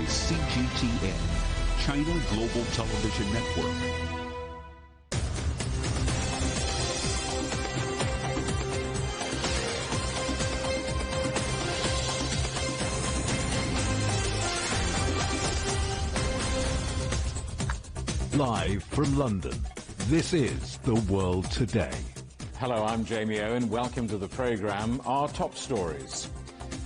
is CGTN, China Global Television Network. Live from London, this is The World Today. Hello, I'm Jamie Owen. Welcome to the programme. Our top stories.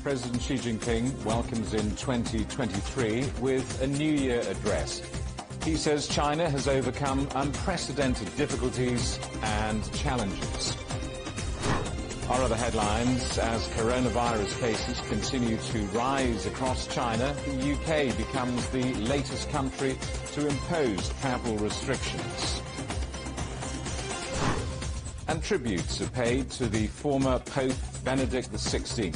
President Xi Jinping welcomes in 2023 with a New Year address. He says China has overcome unprecedented difficulties and challenges. Our other headlines: as coronavirus cases continue to rise across China, the UK becomes the latest country to impose travel restrictions. And tributes are paid to the former Pope Benedict XVI,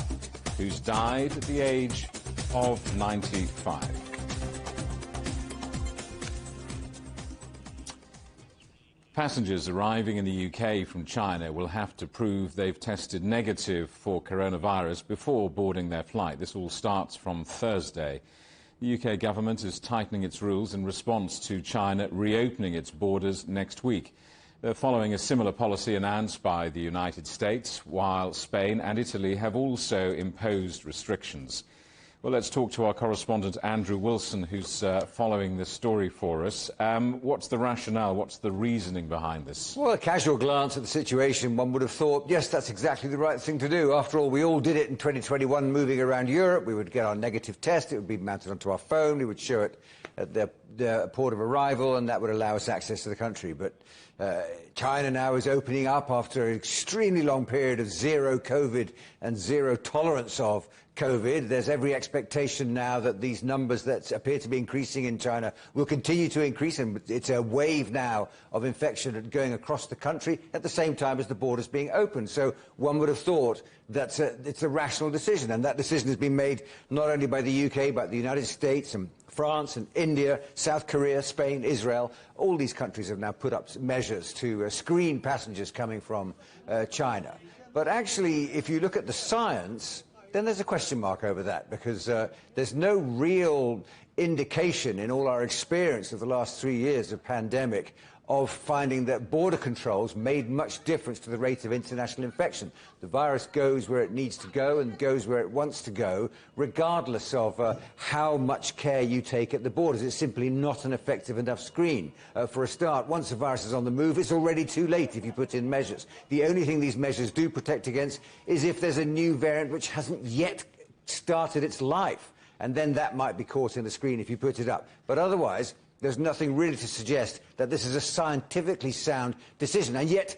who's died at the age of 95. Passengers arriving in the UK from China will have to prove they've tested negative for coronavirus before boarding their flight. This all starts from Thursday. The UK government is tightening its rules in response to China reopening its borders next week. They're following a similar policy announced by the United States, while Spain and Italy have also imposed restrictions. Well, let's talk to our correspondent, Andrew Wilson, who's following this story for us. What's the rationale? What's the reasoning behind this? Well, a casual glance at the situation, one would have thought, yes, that's exactly the right thing to do. After all, we all did it in 2021, moving around Europe. We would get our negative test. It would be mounted onto our phone. We would show it at the port of arrival, and that would allow us access to the country. But China now is opening up after an extremely long period of zero COVID and zero tolerance of COVID. There's every expectation now that these numbers that appear to be increasing in China will continue to increase, and it's a wave now of infection going across the country at the same time as the borders being opened. So one would have thought that it's a rational decision, and that decision has been made not only by the UK but the United States and France and India, South Korea, Spain, Israel. All these countries have now put up measures to screen passengers coming from China. But actually, if you look at the science, then there's a question mark over that, because there's no real indication in all our experience of the last 3 years of pandemic of finding that border controls made much difference to the rate of international infection. The virus goes where it needs to go and goes where it wants to go, regardless of how much care you take at the borders. It's simply not an effective enough screen. For a start, once the virus is on the move, it's already too late if you put in measures. The only thing these measures do protect against is if there's a new variant which hasn't yet started its life, and then that might be caught in the screen if you put it up. But otherwise, there's nothing really to suggest that this is a scientifically sound decision, and yet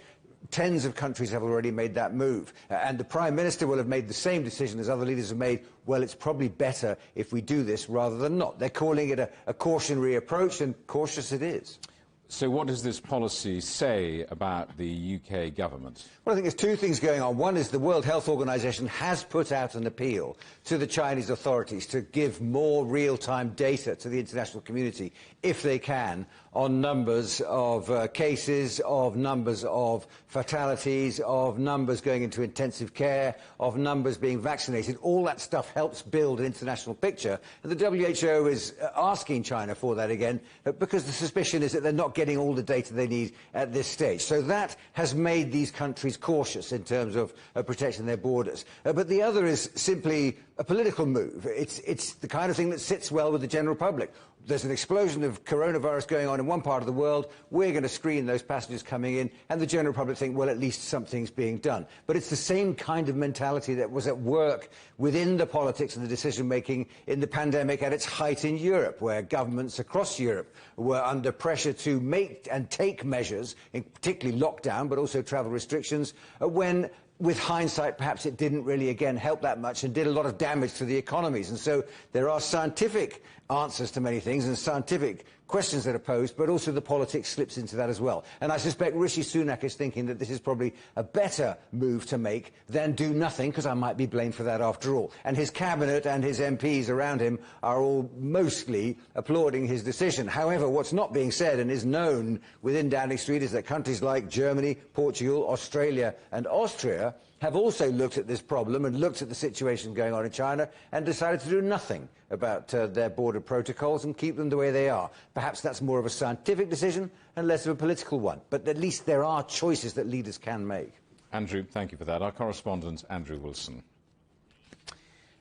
tens of countries have already made that move. And the Prime Minister will have made the same decision as other leaders have made. Well, it's probably better if we do this rather than not. They're calling it a cautionary approach, and cautious it is. So what does this policy say about the UK government? Well, I think there's two things going on. One is the World Health Organization has put out an appeal to the Chinese authorities to give more real-time data to the international community, if they can, on numbers of cases, of numbers of fatalities, of numbers going into intensive care, of numbers being vaccinated. All that stuff helps build an international picture. And the WHO is asking China for that again, because the suspicion is that they're not getting all the data they need at this stage. So that has made these countries cautious in terms of protecting their borders. But the other is simply a political move. It's the kind of thing that sits well with the general public. There's an explosion of coronavirus going on in one part of the world. We're going to screen those passengers coming in, and the general public think, well, at least something's being done. But it's the same kind of mentality that was at work within the politics and the decision-making in the pandemic at its height in Europe, where governments across Europe were under pressure to make and take measures, in particularly lockdown, but also travel restrictions, when with hindsight, perhaps it didn't really, again, help that much and did a lot of damage to the economies. And so there are scientific answers to many things and scientific questions that are posed, but also the politics slips into that as well. And I suspect Rishi Sunak is thinking that this is probably a better move to make than do nothing, because I might be blamed for that after all. And his cabinet and his MPs around him are all mostly applauding his decision. However, what's not being said and is known within Downing Street is that countries like Germany, Portugal, Australia and Austria have also looked at this problem and looked at the situation going on in China and decided to do nothing about their border protocols and keep them the way they are. Perhaps that's more of a scientific decision and less of a political one, but at least there are choices that leaders can make. Andrew, thank you for that. Our correspondent, Andrew Wilson.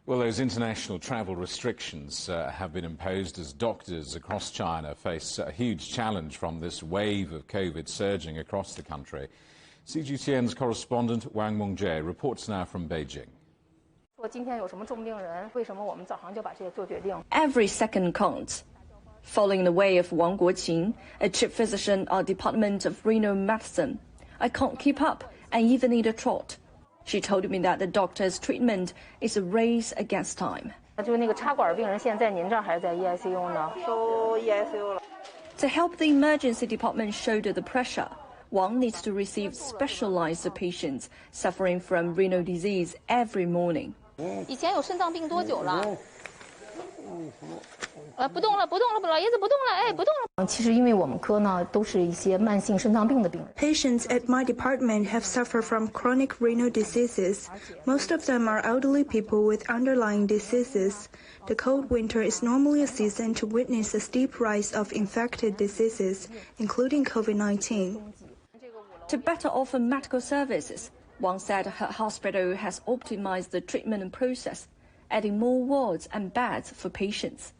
Well, those international travel restrictions have been imposed as doctors across China face a huge challenge from this wave of COVID surging across the country. CGTN's correspondent Wang Mongjie reports now from Beijing. Every second counts. Following the way of Wang Guoqing, a chief physician at Department of Renal Medicine, I can't keep up and even need a trot. She told me that the doctor's treatment is a race against time. To help the emergency department shoulder the pressure, Wang needs to receive specialized patients suffering from renal disease every morning. Patients at my department have suffered from chronic renal diseases. Most of them are elderly people with underlying diseases. The cold winter is normally a season to witness a steep rise of infected diseases, including COVID-19. To better offer medical services, Wang said her hospital has optimized the treatment process, adding more wards and beds for patients.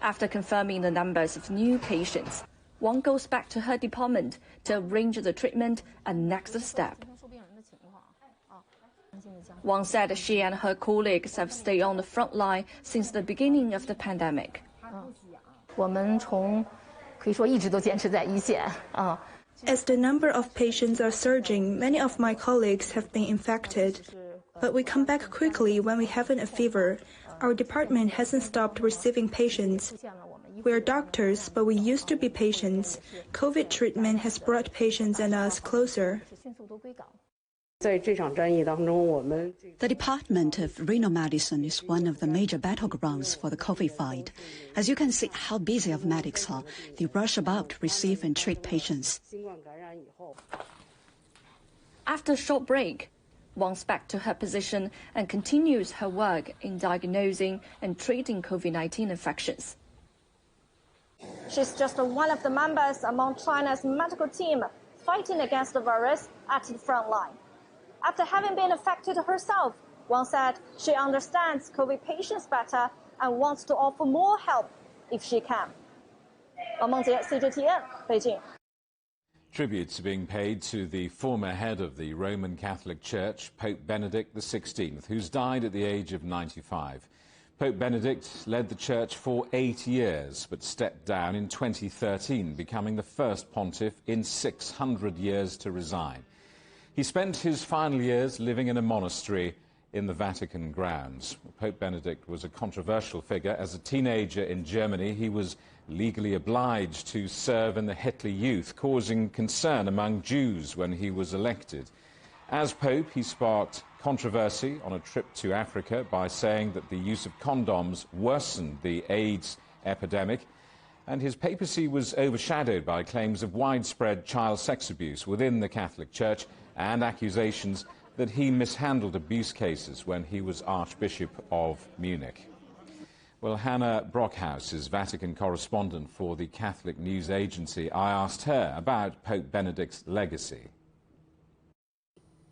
After confirming the numbers of new patients, Wang goes back to her department to arrange the treatment and next step. Wang said she and her colleagues have stayed on the front line since the beginning of the pandemic. As the number of patients are surging, many of my colleagues have been infected. But we come back quickly when we haven't a fever. Our department hasn't stopped receiving patients. We are doctors, but we used to be patients. COVID treatment has brought patients and us closer. The Department of Renal Medicine is one of the major battlegrounds for the COVID fight. As you can see how busy our medics are, they rush about to receive and treat patients. After a short break, Wang's back to her position and continues her work in diagnosing and treating COVID-19 infections. She's just one of the members among China's medical team fighting against the virus at the front line. After having been affected herself, Wang said she understands COVID patients better and wants to offer more help if she can. Wang Mongjie, CGTN, Beijing. Tributes are being paid to the former head of the Roman Catholic Church, Pope Benedict XVI, who's died at the age of 95. Pope Benedict led the church for 8 years, but stepped down in 2013, becoming the first pontiff in 600 years to resign. He spent his final years living in a monastery in the Vatican grounds. Pope Benedict was a controversial figure. As a teenager in Germany, he was legally obliged to serve in the Hitler Youth, causing concern among Jews when he was elected. As Pope, he sparked controversy on a trip to Africa by saying that the use of condoms worsened the AIDS epidemic, and his papacy was overshadowed by claims of widespread child sex abuse within the Catholic Church and accusations that he mishandled abuse cases when he was Archbishop of Munich. Well, Hannah Brockhouse is Vatican correspondent for the Catholic News Agency. I asked her about Pope Benedict's legacy.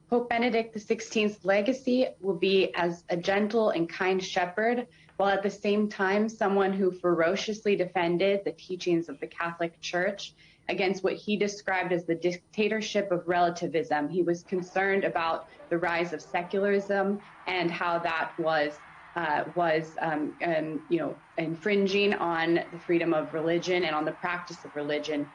Pope Benedict XVI's legacy will be as a gentle and kind shepherd, while at the same time someone who ferociously defended the teachings of the Catholic Church against what he described as the dictatorship of relativism. He was concerned about the rise of secularism and how that was infringing on the freedom of religion and on the practice of religion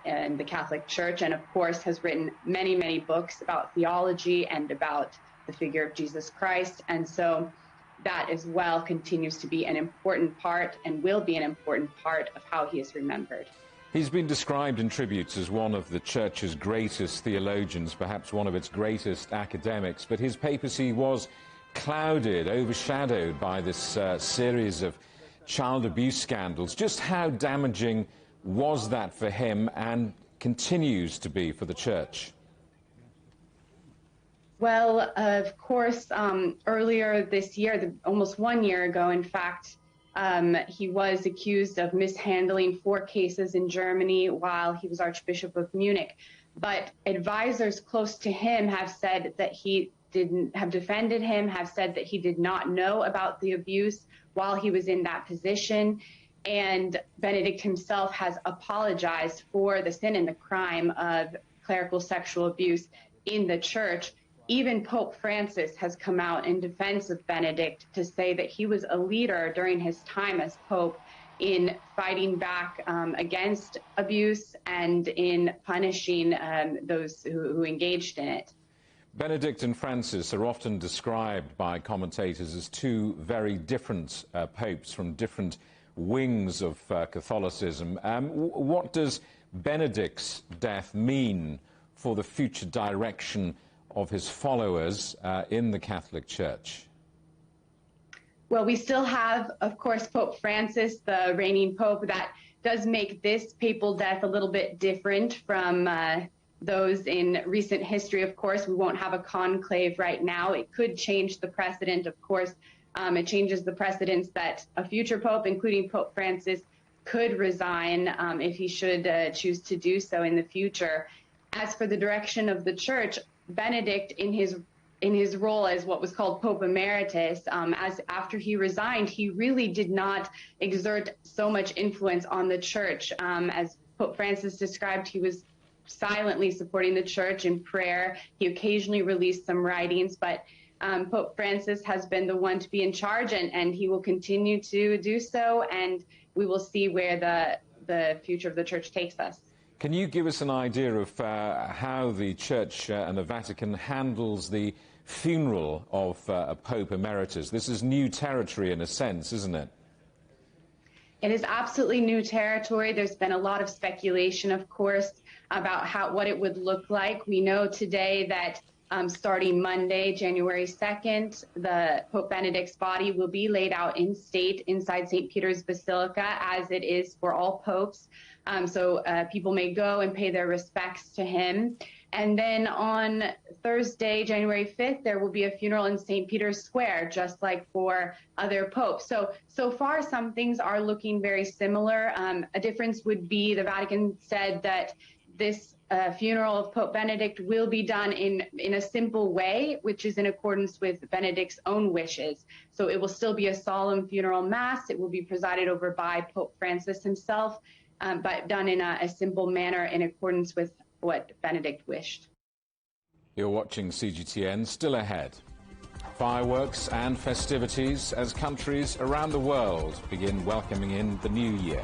in the Catholic Church, and of course has written many, many books about theology and about the figure of Jesus Christ. And so that as well continues to be an important part and will be an important part of how he is remembered. He's been described in tributes as one of the Church's greatest theologians, perhaps one of its greatest academics, but his papacy was clouded, overshadowed by this series of child abuse scandals. Just how damaging was that for him and continues to be for the Church? Well, of course, earlier this year, almost 1 year ago, in fact, he was accused of mishandling 4 cases in Germany while he was Archbishop of Munich. But advisors close to him have said that he have defended him, have said that he did not know about the abuse while he was in that position. And Benedict himself has apologized for the sin and the crime of clerical sexual abuse in the Church. Even Pope Francis has come out in defense of Benedict to say that he was a leader during his time as Pope in fighting back against abuse and in punishing those who engaged in it. Benedict and Francis are often described by commentators as 2 very different popes from different wings of Catholicism. What does Benedict's death mean for the future direction of his followers in the Catholic Church? Well, we still have, of course, Pope Francis, the reigning pope. That does make this papal death a little bit different from those in recent history. Of course, we won't have a conclave right now. It could change the precedent, of course. It changes the precedents that a future pope, including Pope Francis, could resign if he should choose to do so in the future. As for the direction of the Church, Benedict, in his role as what was called Pope Emeritus, after he resigned, he really did not exert so much influence on the Church. As Pope Francis described, he was silently supporting the Church in prayer. He occasionally released some writings, but Pope Francis has been the one to be in charge, and he will continue to do so, and we will see where the future of the Church takes us. Can you give us an idea of how the Church and the Vatican handles the funeral of a Pope Emeritus? This is new territory in a sense, isn't it? It is absolutely new territory. There's been a lot of speculation, of course, about what it would look like. We know today that starting Monday, January 2nd, the Pope Benedict's body will be laid out in state inside St. Peter's Basilica, as it is for all popes. So people may go and pay their respects to him. And then on Thursday, January 5th, there will be a funeral in St. Peter's Square, just like for other popes. So far, some things are looking very similar. A difference would be the Vatican said that this funeral of Pope Benedict will be done in a simple way, which is in accordance with Benedict's own wishes. So it will still be a solemn funeral mass. It will be presided over by Pope Francis himself, but done in a simple manner in accordance with what Benedict wished. You're watching CGTN. Still ahead, fireworks and festivities as countries around the world begin welcoming in the new year.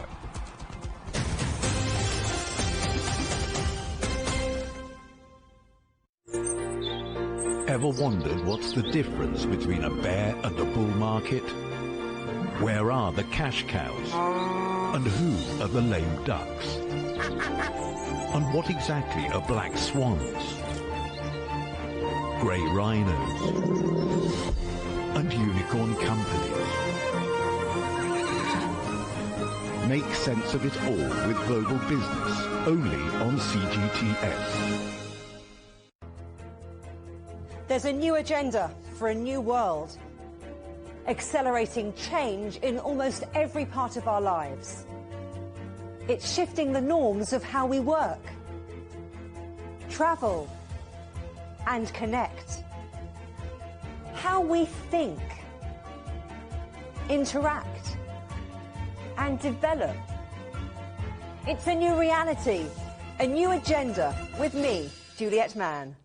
Ever wondered what's the difference between a bear and a bull market? Where are the cash cows? And who are the lame ducks? And what exactly are black swans? Grey rhinos? And unicorn companies? Make sense of it all with Global Business, only on CGTN. There's a new agenda for a new world, accelerating change in almost every part of our lives. It's shifting the norms of how we work, travel, and connect. How we think, interact, and develop. It's a new reality, a new agenda with me, Juliet Mann.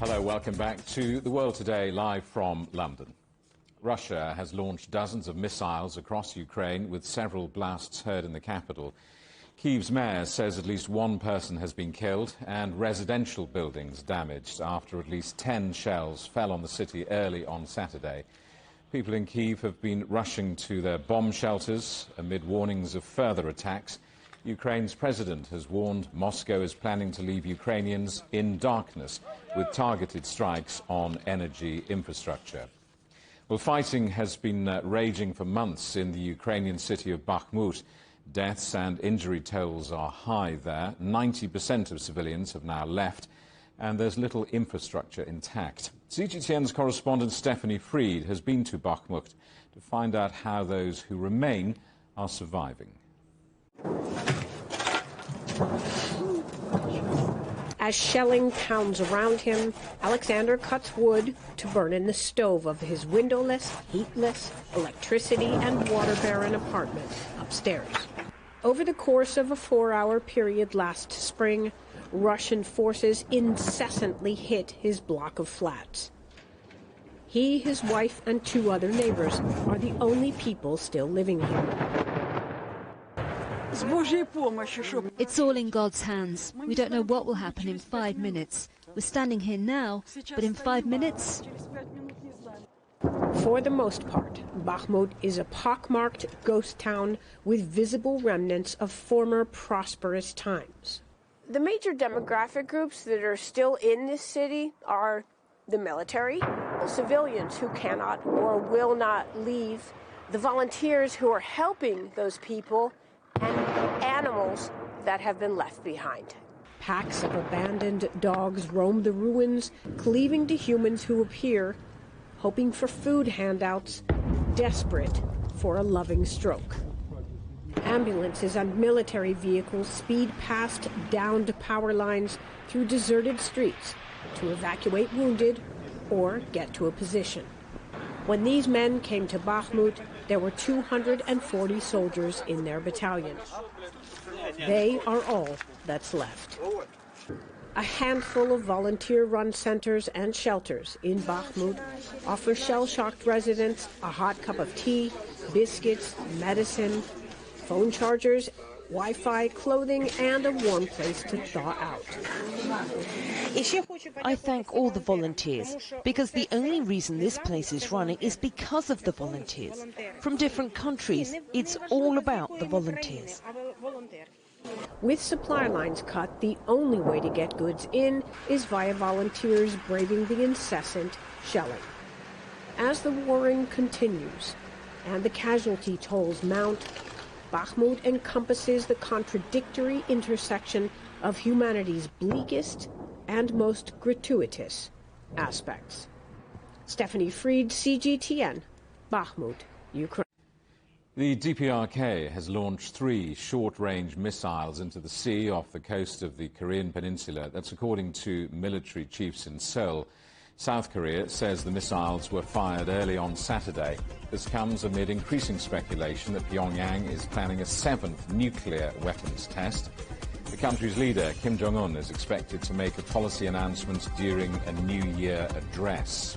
Hello, welcome back to The World Today, live from London. Russia has launched dozens of missiles across Ukraine, with several blasts heard in the capital. Kyiv's mayor says at least one person has been killed and residential buildings damaged after at least 10 shells fell on the city early on Saturday. People in Kyiv have been rushing to their bomb shelters amid warnings of further attacks. Ukraine's president has warned Moscow is planning to leave Ukrainians in darkness with targeted strikes on energy infrastructure. Well, fighting has been raging for months in the Ukrainian city of Bakhmut. Deaths and injury tolls are high there. 90% of civilians have now left, and there's little infrastructure intact. CGTN's correspondent Stephanie Freed has been to Bakhmut to find out how those who remain are surviving. As shelling pounds around him, Alexander cuts wood to burn in the stove of his windowless, heatless, electricity and water-barren apartment upstairs. Over the course of a 4-hour period last spring, Russian forces incessantly hit his block of flats. He, his wife, and 2 other neighbors are the only people still living here. It's all in God's hands. We don't know what will happen in 5 minutes. We're standing here now, but in 5 minutes... For the most part, Bakhmut is a pockmarked ghost town with visible remnants of former prosperous times. The major demographic groups that are still in this city are the military, civilians who cannot or will not leave, the volunteers who are helping those people, and animals that have been left behind. Packs of abandoned dogs roam the ruins, cleaving to humans who appear, hoping for food handouts, desperate for a loving stroke. Ambulances and military vehicles speed past downed power lines through deserted streets to evacuate wounded or get to a position. When these men came to Bakhmut, there were 240 soldiers in their battalion. They are all that's left. A handful of volunteer-run centers and shelters in Bakhmut offer shell-shocked residents a hot cup of tea, biscuits, medicine, phone chargers, Wi-Fi, clothing, and a warm place to thaw out. I thank all the volunteers, because the only reason this place is running is because of the volunteers. From different countries, it's all about the volunteers. With supply lines cut, the only way to get goods in is via volunteers braving the incessant shelling. As the warring continues and the casualty tolls mount, Bakhmut encompasses the contradictory intersection of humanity's bleakest and most gratuitous aspects. Stephanie Freed, CGTN, Bakhmut, Ukraine. The DPRK has launched 3 short-range missiles into the sea off the coast of the Korean peninsula. That's according to military chiefs in Seoul. South Korea says the missiles were fired early on Saturday. This comes amid increasing speculation that Pyongyang is planning a 7th nuclear weapons test. The country's leader, Kim Jong-un, is expected to make a policy announcement during a New Year address.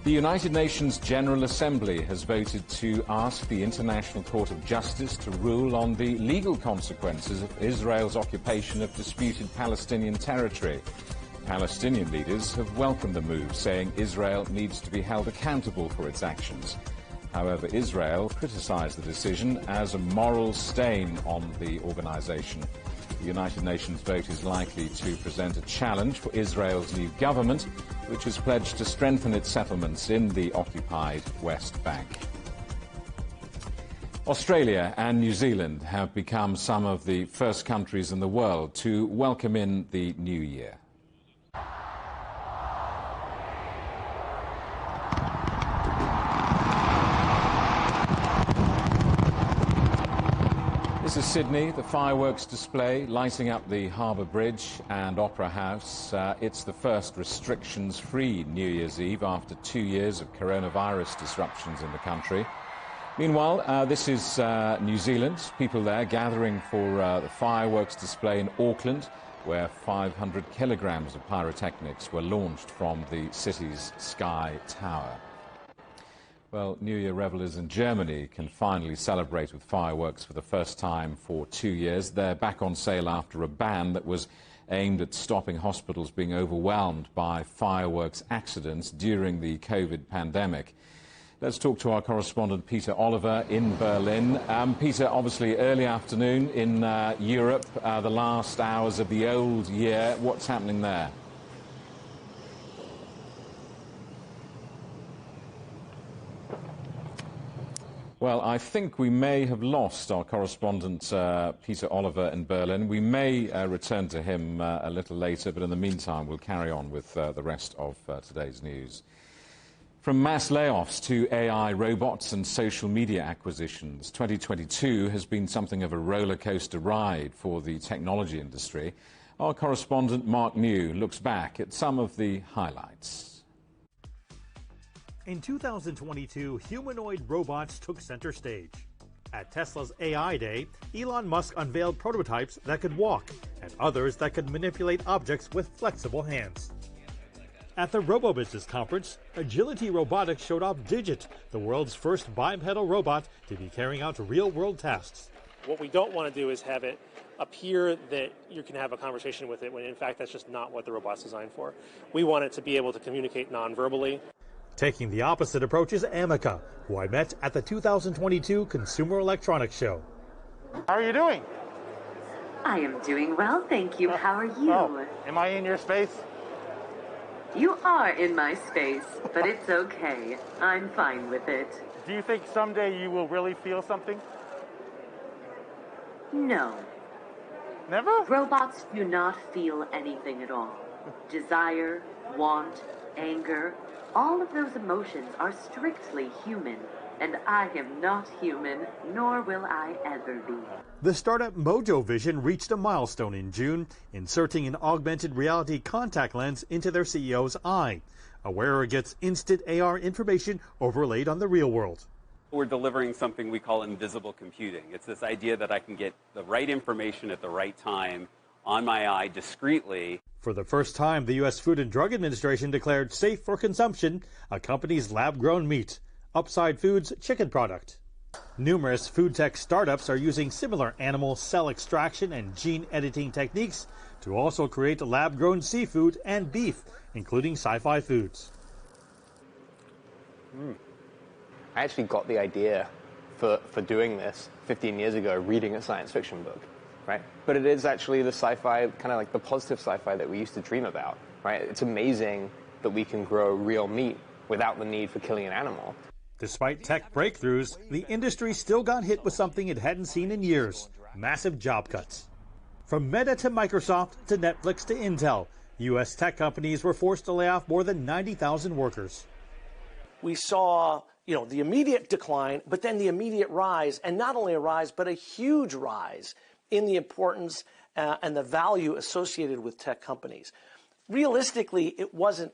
The United Nations General Assembly has voted to ask the International Court of Justice to rule on the legal consequences of Israel's occupation of disputed Palestinian territory. Palestinian leaders have welcomed the move, saying Israel needs to be held accountable for its actions. However, Israel criticized the decision as a moral stain on the organization. The United Nations vote is likely to present a challenge for Israel's new government, which has pledged to strengthen its settlements in the occupied West Bank. Australia and New Zealand have become some of the first countries in the world to welcome in the new year. This is Sydney, the fireworks display lighting up the Harbour Bridge and Opera House. It's the first restrictions-free New Year's Eve after 2 years of coronavirus disruptions in the country. Meanwhile, this is New Zealand. People there gathering for the fireworks display in Auckland, where 500 kilograms of pyrotechnics were launched from the city's Sky Tower. Well, New Year revelers in Germany can finally celebrate with fireworks for the first time for 2 years. They're back on sale after a ban that was aimed at stopping hospitals being overwhelmed by fireworks accidents during the COVID pandemic. Let's talk to our correspondent Peter Oliver in Berlin. Peter, obviously early afternoon in Europe, the last hours of the old year. What's happening there? Well, I think we may have lost our correspondent Peter Oliver in Berlin. We may return to him a little later, but in the meantime we'll carry on with the rest of today's news. From mass layoffs to AI robots and social media acquisitions, 2022 has been something of a roller coaster ride for the technology industry. Our correspondent Mark New looks back at some of the highlights. In 2022, humanoid robots took center stage. At Tesla's AI Day, Elon Musk unveiled prototypes that could walk and others that could manipulate objects with flexible hands. At the RoboBusiness conference, Agility Robotics showed off Digit, the world's first bipedal robot to be carrying out real-world tasks. What we don't want to do is have it appear that you can have a conversation with it when in fact that's just not what the robot's designed for. We want it to be able to communicate non-verbally. Taking the opposite approach is Amica, who I met at the 2022 Consumer Electronics Show. How are you doing? I am doing well, thank you. How are you? Oh, am I in your space? You are in my space, but it's okay. I'm fine with it. Do you think someday you will really feel something? No. Never? Robots do not feel anything at all. Desire, want, anger, all of those emotions are strictly human, and I am not human, nor will I ever be. The startup Mojo Vision reached a milestone in June, inserting an augmented reality contact lens into their CEO's eye. A wearer gets instant AR information overlaid on the real world. We're delivering something we call invisible computing. It's this idea that I can get the right information at the right time on my eye discreetly. For the first time, the U.S. Food and Drug Administration declared safe for consumption a company's lab-grown meat, Upside Foods chicken product. Numerous food tech startups are using similar animal cell extraction and gene editing techniques to also create lab-grown seafood and beef, including Sci-Fi Foods. I actually got the idea for doing this 15 years ago reading a science fiction book, right? But it is actually the sci-fi, kind of like the positive sci-fi that we used to dream about, right? It's amazing that we can grow real meat without the need for killing an animal. Despite tech breakthroughs, the industry still got hit with something it hadn't seen in years: massive job cuts. From Meta to Microsoft to Netflix to Intel, U.S. tech companies were forced to lay off more than 90,000 workers. We saw, the immediate decline, but then the immediate rise, and not only a rise, but a huge rise in the importance and the value associated with tech companies. Realistically, it wasn't,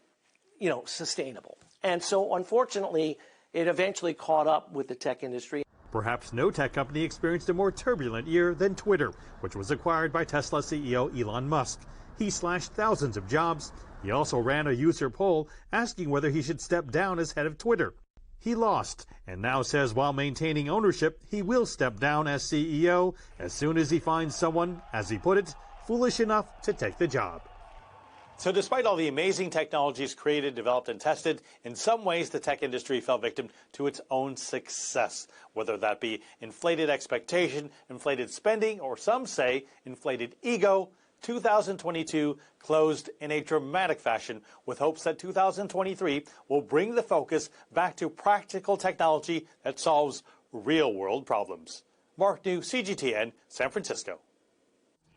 sustainable. And so, unfortunately, it eventually caught up with the tech industry. Perhaps no tech company experienced a more turbulent year than Twitter, which was acquired by Tesla CEO Elon Musk. He slashed thousands of jobs. He also ran a user poll asking whether he should step down as head of Twitter. He lost, and now says while maintaining ownership, he will step down as CEO as soon as he finds someone, as he put it, foolish enough to take the job. So despite all the amazing technologies created, developed, and tested, in some ways the tech industry fell victim to its own success, whether that be inflated expectation, inflated spending, or some say inflated ego. 2022 closed in a dramatic fashion with hopes that 2023 will bring the focus back to practical technology that solves real-world problems. Mark New, CGTN, San Francisco.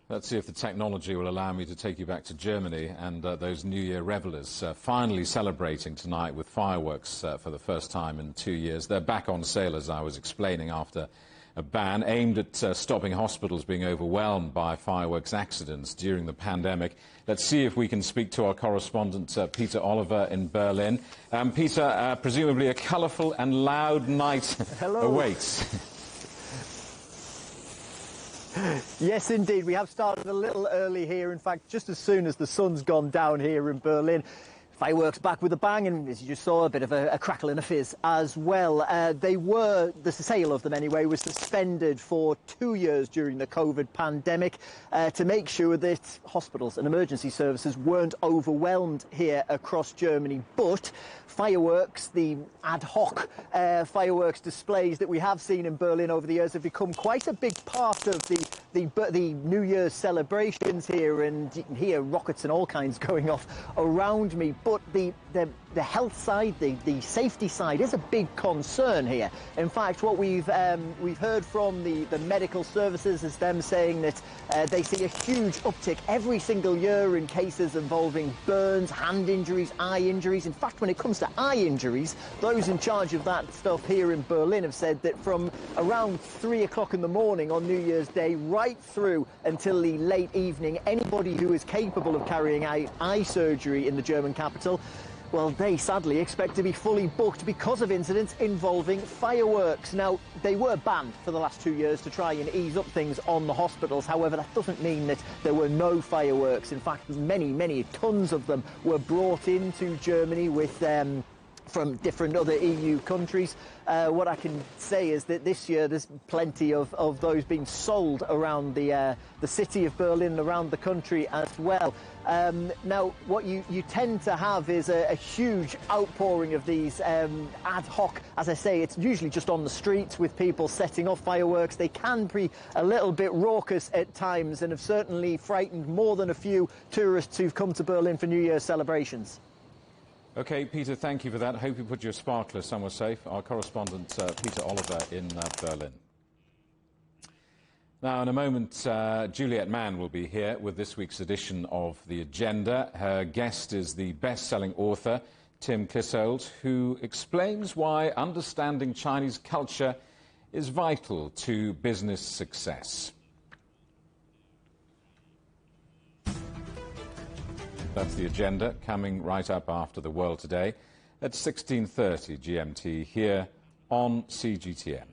Let's see if the technology will allow me to take you back to Germany and those New Year revelers finally celebrating tonight with fireworks for the first time in 2 years. They're back on sale, as I was explaining, after a ban aimed at stopping hospitals being overwhelmed by fireworks accidents during the pandemic. Let's see if we can speak to our correspondent, Peter Oliver in Berlin. Peter, presumably a colourful and loud night awaits. Yes, indeed. We have started a little early here. In fact, just as soon as the sun's gone down here in Berlin, fireworks back with a bang, and as you just saw, a bit of a crackle and a fizz as well. The sale of them anyway was suspended for 2 years during the COVID pandemic to make sure that hospitals and emergency services weren't overwhelmed here across Germany. But fireworks, the ad hoc fireworks displays that we have seen in Berlin over the years have become quite a big part of the New Year's celebrations here, and you can hear rockets and all kinds going off around me. But the health side, the safety side is a big concern here. In fact, what we've heard from the medical services is them saying that they see a huge uptick every single year in cases involving burns, hand injuries, eye injuries. In fact, when it comes to eye injuries, those in charge of that stuff here in Berlin have said that from around 3 o'clock in the morning on New Year's Day right through until the late evening, anybody who is capable of carrying out eye surgery in the German capital, well, they sadly expect to be fully booked because of incidents involving fireworks. Now, they were banned for the last 2 years to try and ease up things on the hospitals. However, that doesn't mean that there were no fireworks. In fact, many tons of them were brought into Germany with from different other EU countries. What I can say is that this year there's plenty of those being sold around the city of Berlin, around the country as well. Now, what you tend to have is a huge outpouring of these ad hoc. As I say, it's usually just on the streets with people setting off fireworks. They can be a little bit raucous at times and have certainly frightened more than a few tourists who've come to Berlin for New Year's celebrations. OK, Peter, thank you for that. Hope you put your sparkler somewhere safe. Our correspondent, Peter Oliver in Berlin. Now, in a moment, Juliet Mann will be here with this week's edition of The Agenda. Her guest is the best-selling author, Tim Clissold, who explains why understanding Chinese culture is vital to business success. That's The Agenda, coming right up after the World Today at 16:30 GMT here on CGTN.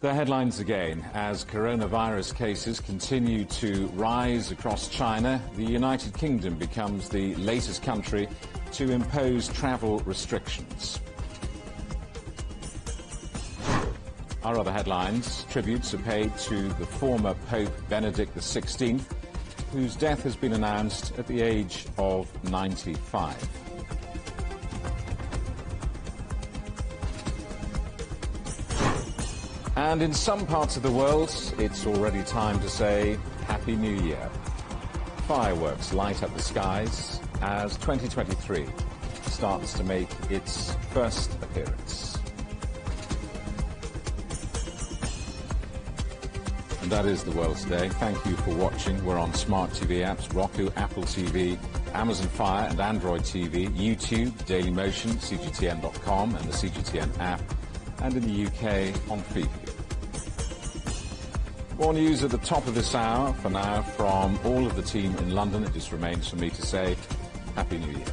The headlines again. As coronavirus cases continue to rise across China, the United Kingdom becomes the latest country to impose travel restrictions. Our other headlines: tributes are paid to the former Pope Benedict XVI, whose death has been announced at the age of 95. And in some parts of the world, it's already time to say Happy New Year. Fireworks light up the skies as 2023 starts to make its first appearance. And that is the world today. Thank you for watching. We're on smart TV apps, Roku, Apple TV, Amazon Fire and Android TV, YouTube, Dailymotion, CGTN.com and the CGTN app, and in the UK on Freeview. More news at the top of this hour. For now, from all of the team in London, it just remains for me to say Happy New Year.